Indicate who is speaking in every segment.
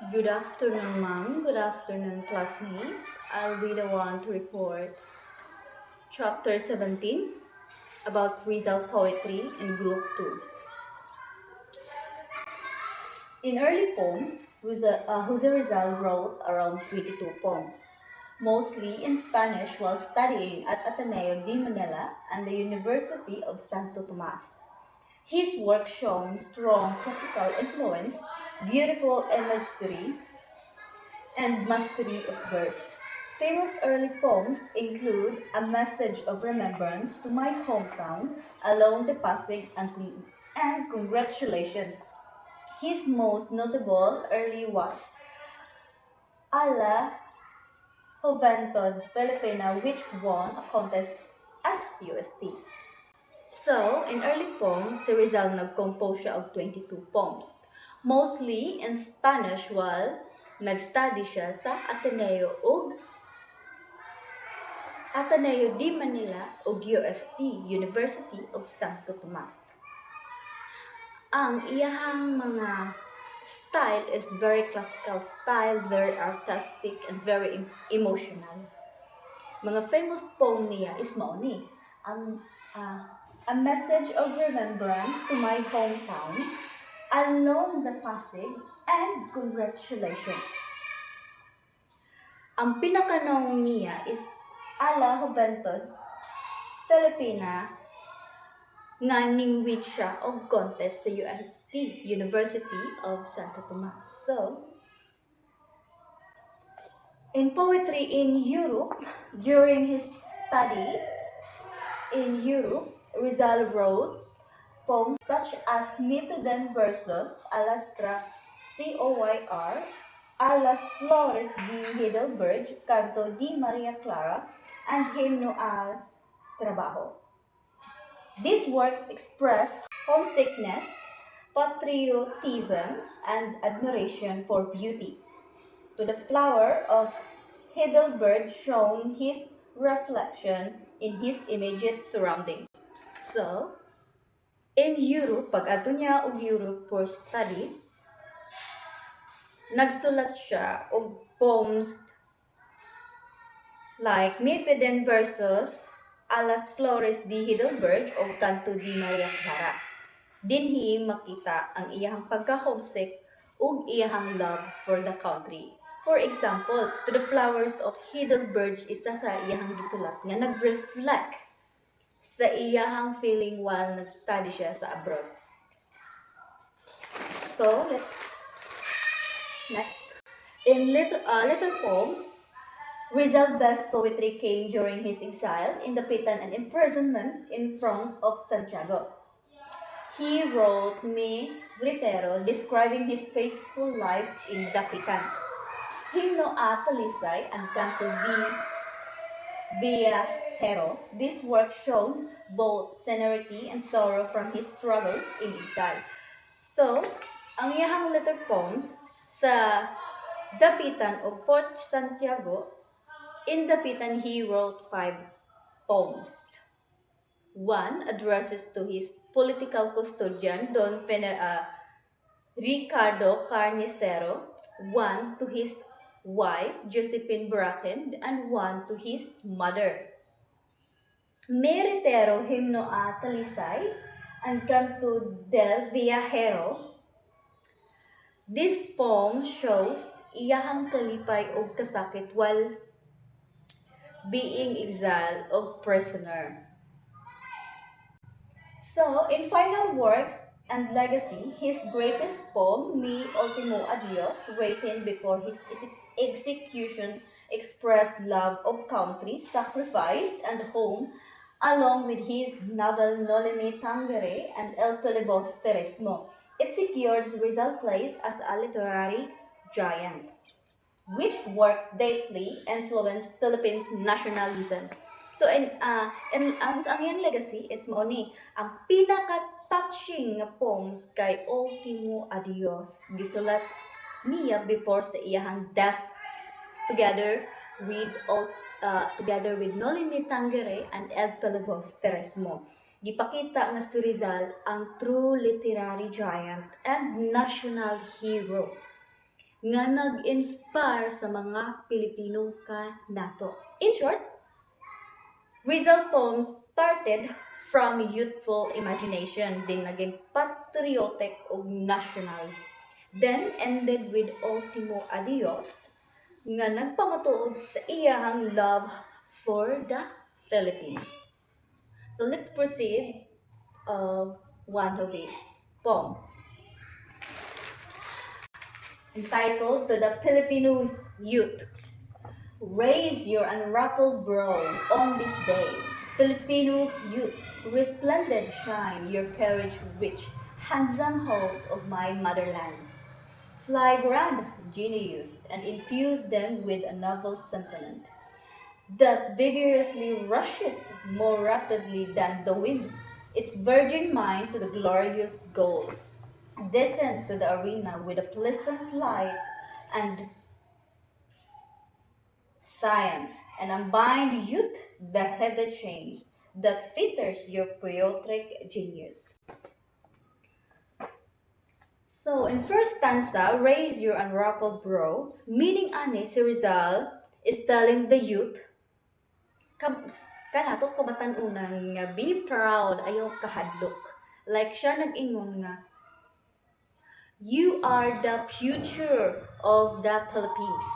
Speaker 1: Good afternoon, ma'am. Good afternoon, classmates. I'll be the one to report chapter 17 about Rizal poetry in group 2. In early poems, Jose Rizal wrote around 22 poems, mostly in Spanish while studying at Ateneo de Manila and the University of Santo Tomas. His work shown strong classical influence, beautiful imagery, and mastery of verse. Famous early poems include A Message of Remembrance to My Hometown, Along the Passing, and Congratulations. His most notable early was A la Juventud Filipina, which won a contest at UST. So, in early poems, si Rizal nag-compose siya og 22 poems, mostly in Spanish while nag-study siya sa Ateneo de Manila ug UST, University of Santo Tomas. Ang iyahang mga style is very classical style, very artistic, and very emotional. Mga famous poem niya is mao ni ang A Message of Remembrance to My Hometown, Along the Passing, and Congratulations. Ang pinakanaong niya is Ala Juventud Filipina nga ning-win siya og contest sa UST, University of Santo Tomas. So, in poetry in Europe, during his study in Europe, Rizal wrote poems such as Mipeden Versos, Alastra COYR, A las Flores de Heidelberg, Canto di Maria Clara, and Himno al Trabajo. These works expressed homesickness, patriotism, and admiration for beauty. To the flower of Heidelberg shown his reflection in his immediate surroundings. So, in Europe, pag ato niya og Europe for study, nagsulat siya og poems like Mipeden Versos, A las Flores de Heidelberg o Canto di Maria Clara. Dinhi makita ang iyahang pagka-homesick ug iyahang love for the country. For example, To the Flowers of Heidelberg isa sa iyahang gisulat nga nag-reflect sa iyahang feeling while nag-study siya sa abroad. So, next. In little poems, Rizal's best poetry came during his exile in the Dapitan and imprisonment in front of Santiago. He wrote Me Gritero describing his faithful life in Dapitan. Himno a Talisay and Canto di Viajero. This work showed both serenity and sorrow from his struggles in exile. So, ang iyahang letter poems sa Dapitan o Fort Santiago, in Dapitan he wrote 5 poems. One addresses to his political custodian, Ricardo Carnicero, one to his wife, Josephine Bracken, and one to his mother. Meritero Himno a Talisay and Canto del Viajero. This poem shows iyahang kalipay o kasakit while being exiled o prisoner. So, in final works and legacy, his greatest poem, Mi Ultimo Adios, written before his execution, expressed love of country, sacrifice, and home, along with his novel Noli Me Tangere and El Filibusterismo. It secured Rizal place as a literary giant, which works deeply influenced Philippines nationalism. So, ang iyang legacy is mo ni ang pinaka-touching nga poems kay Ultimo Adios. Gisulat niya before sa iyahang death together with Noli Me Tangere and El Filibusterismo. Gipakita nga si Rizal ang true literary giant and national hero. nga nag-inspire sa mga Pilipino kanato. In short, Rizal poems started from youthful imagination, din naging patriotic o national. Then ended with Ultimo Adios, nga nagpamatuod sa iyahang love for the Philippines. So let's proceed one of his poem entitled To the Filipino Youth. Raise your unruffled brow on this day, Filipino youth, resplendent shine, your courage rich, handsome hope of my motherland. Fly grand, genius, and infuse them with a novel sentiment that vigorously rushes more rapidly than the wind, its virgin mind to the glorious goal. Descend to the arena with a pleasant light and science, and unbind youth the heavy chains that fetters your patriotic genius. So, in first stanza, raise your unruffled brow, meaning ani si Rizal is telling the youth, kanato kabatan-unan nga, be proud, ayaw kahadlok. Like siya nag-ingon nga, you are the future of the Philippines.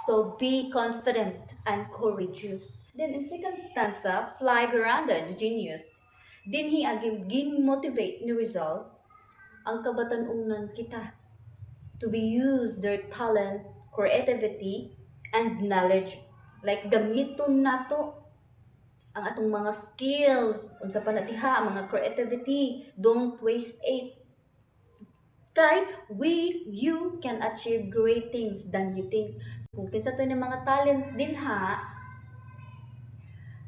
Speaker 1: So be confident and courageous. Then in second stanza, fly grounded, genius. Din he agim gin motivate ni Rizal ang kabatan-unan kita to be use their talent, creativity, and knowledge. Like gamiton nato ang atong mga skills, unsa pa na diha, mga creativity, don't waste it. Kay you can achieve great things than you think. So kung kinsa to ni mga talent din ha,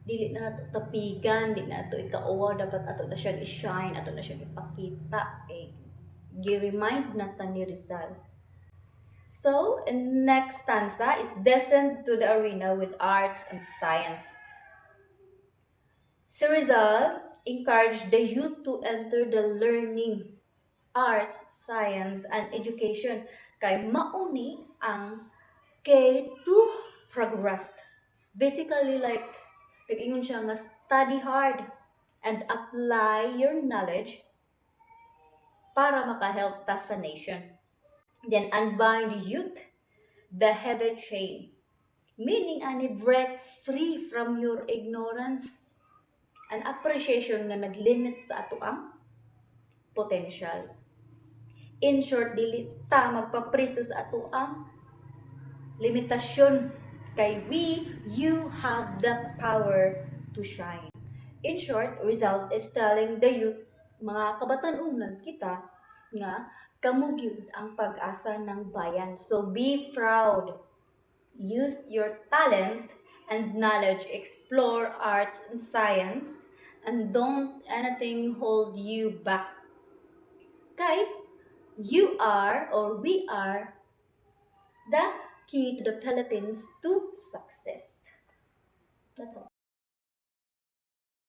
Speaker 1: dili na nato tapigan, di na nato ikauwa, dapat ato na siya i-shine, ato na siya ipakita. Gi-remind na ta ni Rizal. So, next stanza is descend to the arena with arts and science. Si Rizal encouraged the youth to enter the learning, arts, science, and education kay mauni ang kay to progress. Basically, like, nag-ingon siya nga study hard and apply your knowledge para makahelp ta sa nation. Then, unbind youth, the heavy chain. Meaning, ani break free from your ignorance and appreciation nga naglimit sa ato ang potential. In short, dili ta magpapriso sa ato ang limitasyon kay you have the power to shine. In short, Rizal is telling the youth, mga kabatan-unan kita, nga kamugyud ang pag-asa ng bayan. So be proud. Use your talent and knowledge, explore arts and science, and don't anything hold you back. Kay you are or we are the key to the Philippines to success. That's all.